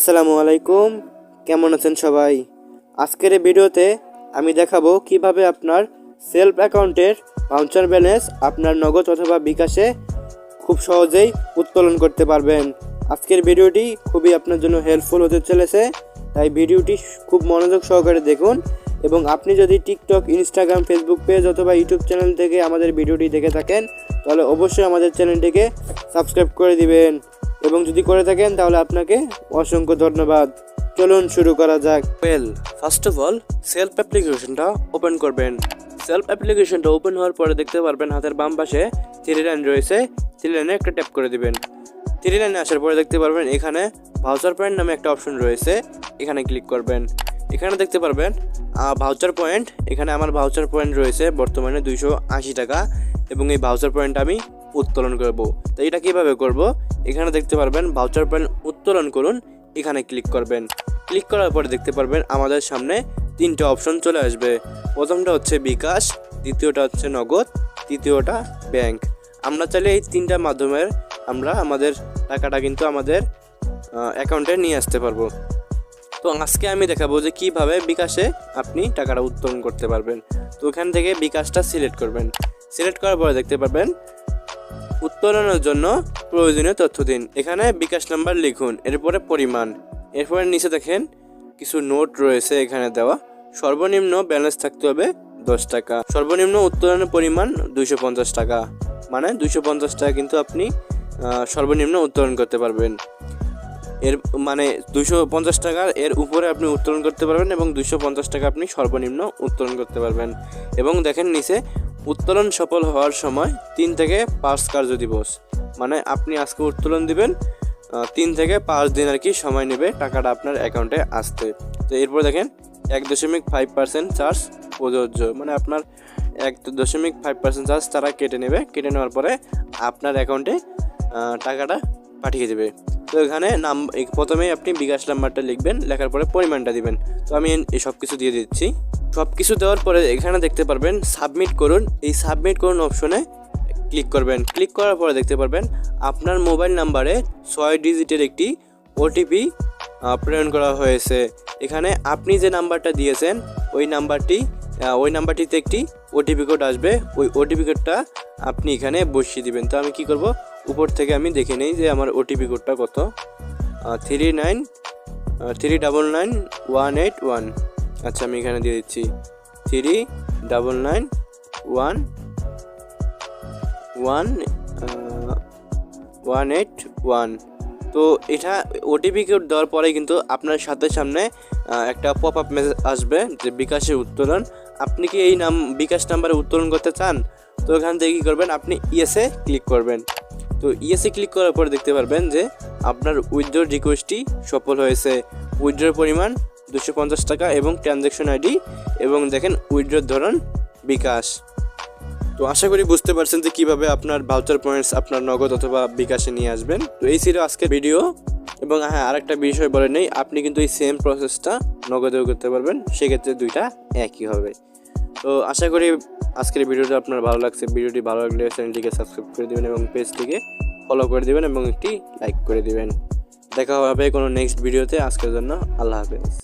আসসালামু আলাইকুম, কেমন আছেন সবাই? আজকের এই ভিডিওতে আমি দেখাবো কিভাবে আপনার সেলফ অ্যাকাউন্টের ভাউচার ব্যালেন্স আপনার নগদ অথবা বিকাশে খুব সহজেই উত্তোলন করতে পারবেন। আজকের ভিডিওটি খুবই আপনার জন্য হেল্পফুল হতে চলেছে, তাই ভিডিওটি খুব মনোযোগ সহকারে দেখুন। এবং আপনি যদি টিকটক, ইনস্টাগ্রাম, ফেসবুক পেজ অথবা ইউটিউব চ্যানেল থেকে আমাদের ভিডিওটি দেখে থাকেন তাহলে অবশ্যই আমাদের চ্যানেলটিকে সাবস্ক্রাইব করে দিবেন, এবং যদি করে থাকেন তাহলে আপনাকে অসংখ্য ধন্যবাদ। চলুন শুরু করা যাক। ফার্স্ট অফ অল সেলফ অ্যাপ্লিকেশনটা ওপেন করবেন। সেলফ অ্যাপ্লিকেশনটা ওপেন হওয়ার পরে দেখতে পারবেন হাতের বাম পাশে 3 লাইন রয়েছে। 3 লাইনে একটা ট্যাপ করে দিবেন। 3 লাইনে আসার পরে দেখতে পারবেন এখানে ভাউচার পয়েন্ট নামে একটা অপশন রয়েছে, এখানে ক্লিক করবেন। এখানে দেখতে পারবেন ভাউচার পয়েন্ট। এখানে আমার ভাউচার পয়েন্ট রয়েছে বর্তমানে 280 টাকা, এবং এই ভাউচার পয়েন্ট আমি উত্তোলন করব। তো এটা কীভাবে করব? এখানে দেখতে পারবেন ভাউচার পয়েন্ট উত্তোলন করুন, এখানে ক্লিক করবেন। ক্লিক করার পরে দেখতে পারবেন আমাদের সামনে 3টে অপশন চলে আসবে। প্রথমটা হচ্ছে বিকাশ, দ্বিতীয়টা হচ্ছে নগদ, তৃতীয়টা ব্যাংক। আমরা চাইলে এই 3টার মাধ্যমে আমরা আমাদের টাকাটা কিন্তু আমাদের অ্যাকাউন্টে নিয়ে আসতে পারবো। তো আজকে আমি দেখাবো যে কিভাবে বিকাশে আপনি টাকাটা উত্তোলন করতে পারবেন। তো ওখান থেকে বিকাশটা সিলেক্ট করবেন। সিলেক্ট করার পরে দেখতে পারবেন উত্তোলনের জন্য প্রয়োজনীয় তথ্য দিন। এখানে বিকাশ নাম্বার লিখুন, এরপরে পরিমাণ, এরপরে নিচে দেখেন কিছু নোট রয়েছে এখানে দেওয়া। সর্বনিম্ন ব্যালেন্স থাকতে হবে 10 টাকা। সর্বনিম্ন উত্তোলনের পরিমাণ 250 টাকা, মানে 250 টাকা কিন্তু আপনি সর্বনিম্ন উত্তোলন করতে পারবেন। এর মানে 250 টাকার এর উপরে আপনি উত্তোলন করতে পারবেন, এবং 250 টাকা আপনি সর্বনিম্ন উত্তোলন করতে পারবেন। এবং দেখেন নিচে উত্তোলন সফল হওয়ার সময় 3 থেকে 5 কার্যদিবস, মানে আপনি আজকে উত্তোলন দিবেন, 3 থেকে 5 দিন আর কি সময় নেবে টাকাটা আপনার অ্যাকাউন্টে আসতে। তো এরপর দেখেন 1.5% চার্জ প্রযোজ্য, মানে আপনার 1.5% চার্জ তারা কেটে নেবে। কেটে নেওয়ার পরে আপনার অ্যাকাউন্টে টাকাটা পাঠিয়ে দেবে। তো এখানে প্রথমেই আপনি বিকাশ নাম্বারটা লিখবেন, লেখার পরে পরিমাণটা দিবেন। তো আমি এই সব কিছু দিয়ে দিচ্ছি। সব কিছু দেওয়ার পরে এখানে দেখতে পারবেন সাবমিট করুন। এই সাবমিট করুন অপশনে ক্লিক করবেন। ক্লিক করার পরে দেখতে পারবেন আপনার মোবাইল নাম্বারে 6 ডিজিটের একটি ওটিপি প্রেরণ করা হয়েছে। এখানে আপনি যে নাম্বারটা দিয়েছেন ওই নাম্বারটিতে একটি ওটিপি কোড আসবে। ওই ওটিপি কোডটা আপনি এখানে বসিয়ে দিবেন। তো আমি কি করব, উপর থেকে আমি দেখে নেই যে আমার ওটিপি কোডটা কত। 3999181। আচ্ছা, আমি এখানে দিয়ে দিচ্ছি 3991181। তো এটা ওটিপি কোড দেওয়ার পরে কিন্তু আপনার সামনে একটা পপ আপ মেসেজ আসবে যে বিকাশের উত্তোলন। আপনি কি এই বিকাশ নাম্বারে উত্তোলন করতে চান? তো এখান থেকে কী করবেন, আপনি ইয়েসে ক্লিক করবেন। তো ইয়েসে ক্লিক করার পর দেখতে পারবেন যে আপনার উইথড্র রিকোয়েস্টটি সফল হয়েছে। উইথড্রর পরিমাণ 250 টাকা এবং ট্রানজ্যাকশন আইডি, এবং দেখেন উইথড্রর ধরন বিকাশ। তো আশা করি বুঝতে পারছেন যে কীভাবে আপনার ভাউচার পয়েন্টস আপনার নগদ অথবা বিকাশে নিয়ে আসবেন। তো এই ছিল আজকের ভিডিও। এবং হ্যাঁ, আরেকটা বিষয় বলে নেই, আপনি কিন্তু এই সেম প্রসেসটা নগদেও করতে পারবেন, সেক্ষেত্রে দুইটা একই হবে। তো আশা করি আজকের ভিডিওটা আপনার ভালো লাগছে। ভিডিওটি ভালো লাগলে চ্যানেলটিকে সাবস্ক্রাইব করে দেবেন এবং পেজটিকে ফলো করে দেবেন এবং একটি লাইক করে দেবেন। দেখা হবে কোনো নেক্সট ভিডিওতে। আজকের জন্য আল্লাহ হাফেজ।